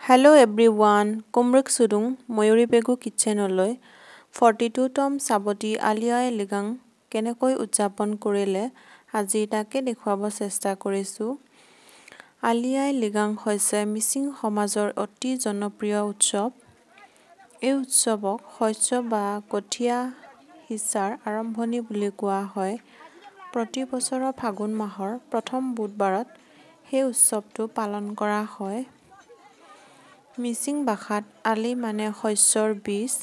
Hello everyone, Kumruk Sudung, Mayuri Begu Kitchenoloi, 42তম Saboti Aliai Ligang, কেনেকৈ উদযাপন কৰিলে আজি তাকে দেখুৱাব চেষ্টা কৰিছো। আলিয়াই লিগাং হৈছে মিচিং সমাজৰ অতি জনপ্ৰিয় উৎসৱ। এই উৎসৱক শস্য বা কঠিয়া হিচাৰ আৰম্ভণি বুলি কোৱা হয়। প্ৰতি বছৰৰ ফাগুন মাহৰ প্ৰথম বুধবাৰত এই উৎসৱটো পালন কৰা হয়। মিচিং ভাষাত আলি মানে শস্যৰ বীজ,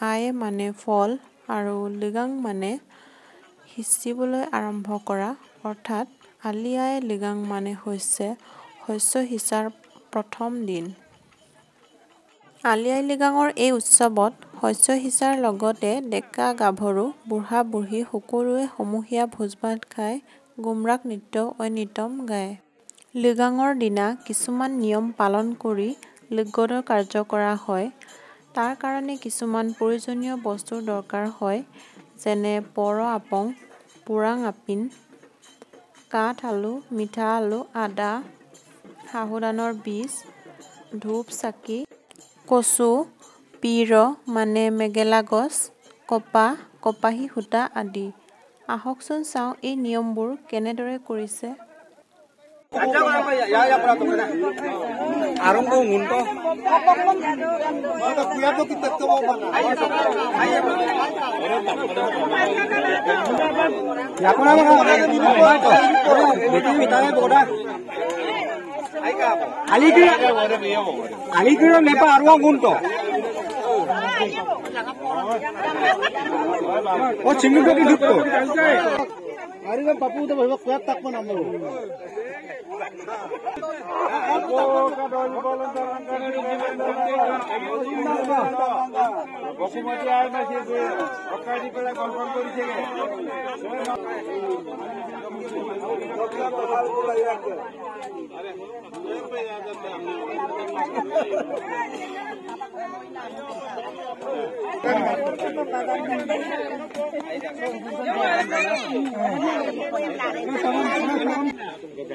আই মানে ফল আৰু লিগাং মানে সিঁচিবলৈ আৰম্ভ কৰা, অৰ্থাৎ আলি আই লিগাং মানে হৈছে শস্য সিঁচাৰ প্ৰথম দিন। আলি আই লিগাঙৰ এই উৎসৱত শস্য সিঁচাৰ লগতে ডেকা গাভৰু, বুঢ়া বুঢ়ী সকলোৱে সমূহীয়া ভোজ ভাত খাই গুমৰাগ নৃত্য ঐনিতম গায়। লিগাঙৰ দিনা কিছুমান নিয়ম পালন কৰি লিগগডৰ কাৰ্য কৰা হয়। তাৰ কাৰণে কিছুমান প্ৰয়োজনীয় বস্তুৰ দৰকাৰ হয়, যেনে পৰ আপং, পুৰাং আপিন, কাঠ আলু, মিঠা আলু, আদা, সাহুদানৰ বীজ, ধূপ চাকি, কচু, পিৰ মানে মেগেলা গছ, কপাহ, কপাহী সূতা আদি। আহকচোন চাওঁ এই নিয়মবোৰ কেনেদৰে কৰিছে। Aligiro lepa arwang gunto. Oh chingu ko dito. Ari na papu to bhai kuat tak pa namro. বসুমতী আর না সে অকারি করে কনফার্ম করেছে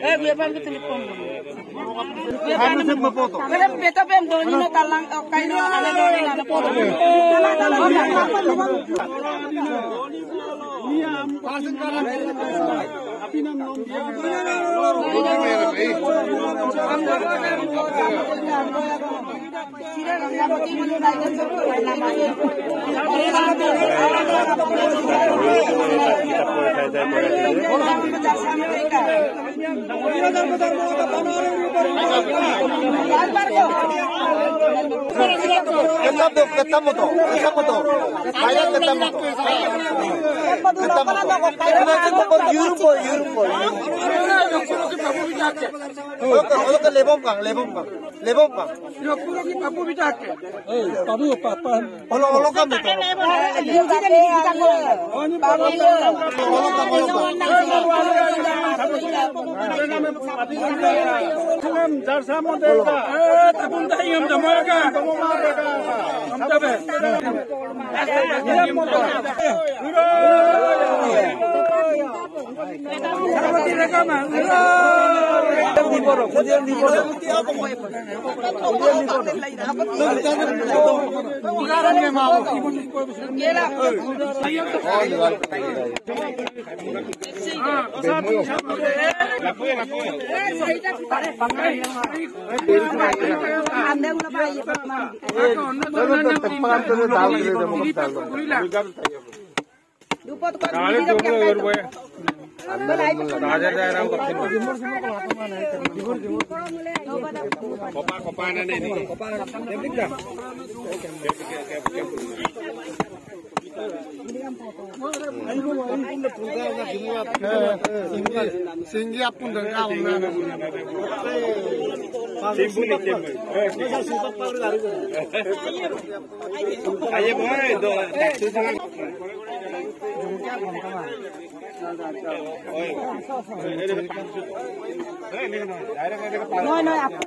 eh biar kita telepon beta pem doni no talang kaino ala doni na poto Singgi apun dengkau na. Ayo boy, do taksi jangan. No, aku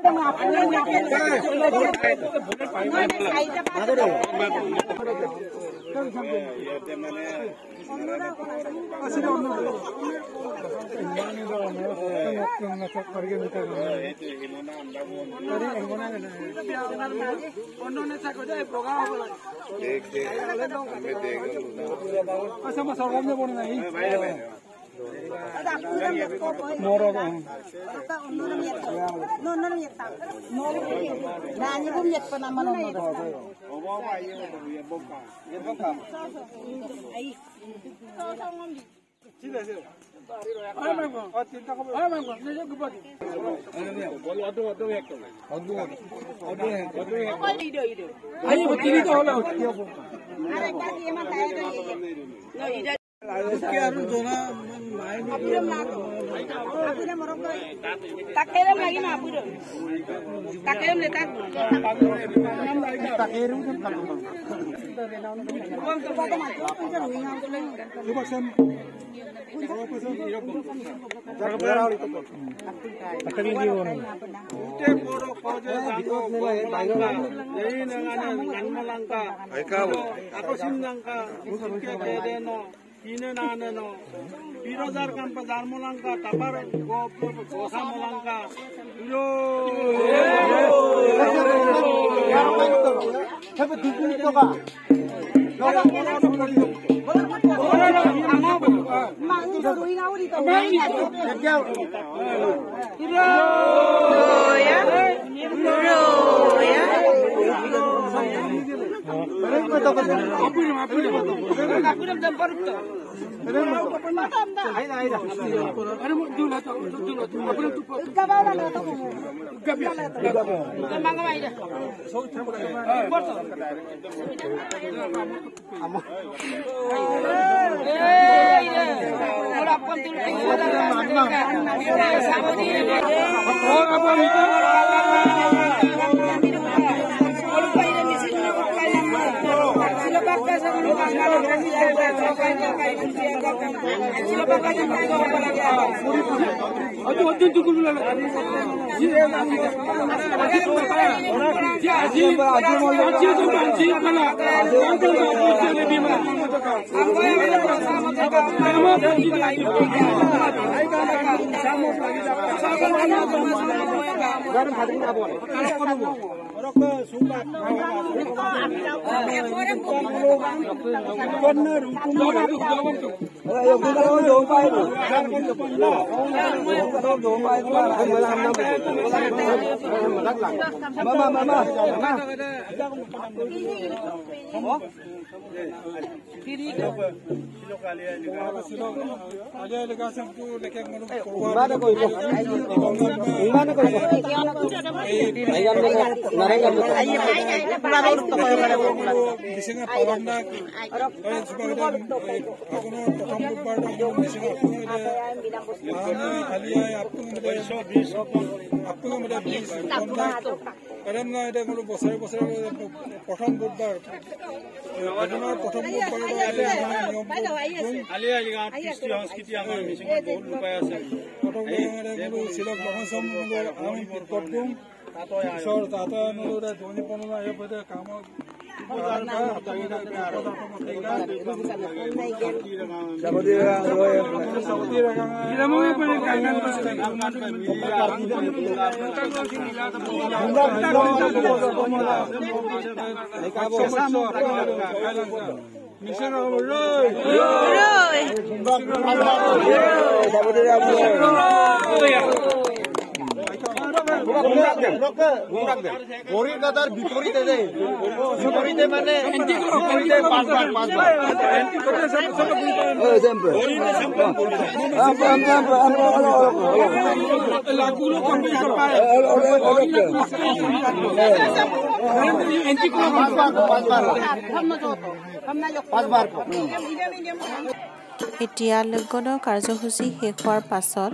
এতিয়া লগ্নৰ কাৰ্যসূচী শেষ হোৱাৰ পাছত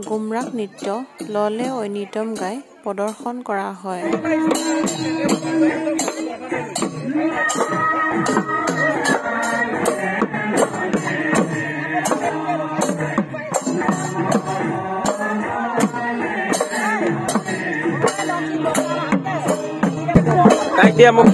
গুমৰাগ নৃত্য ললে ঐনিতম গাই প্ৰদৰ্শন কৰা হয়। Dia mau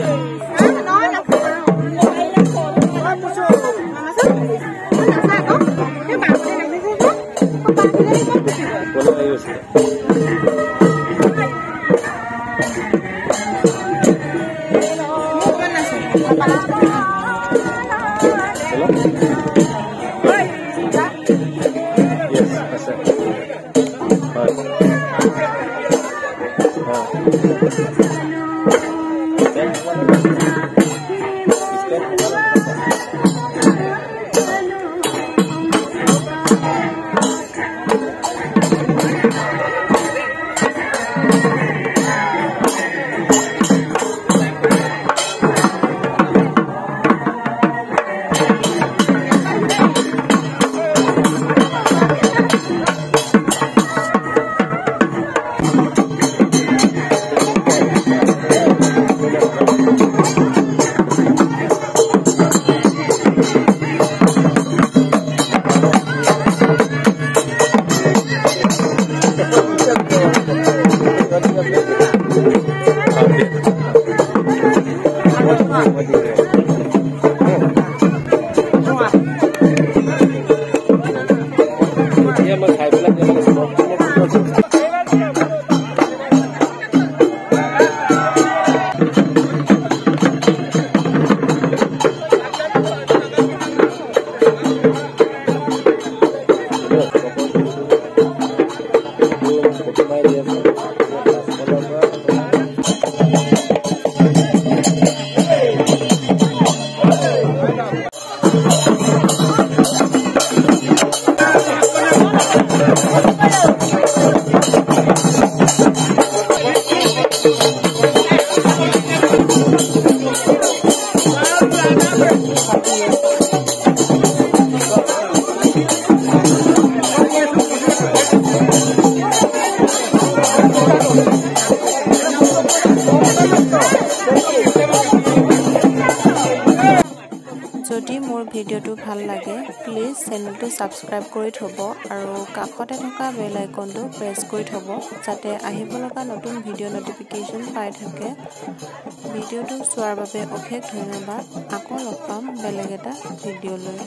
যদি মোৰ ভিডিওটো ভাল লাগে প্লিজ চেনেলটো সাবস্ক্ৰাইব কৰি থব আৰু কাষতে থকা বেল আইকনটো প্ৰেছ কৰি থব যাতে আহিব লগা নতুন ভিডিও নটিফিকেশন পাই থাকে ভিডিওটো চোৱাৰ বাবে অশেষ ধন্যবাদ আকৌ লগ পাম বেলেগ এটা ভিডিও লৈ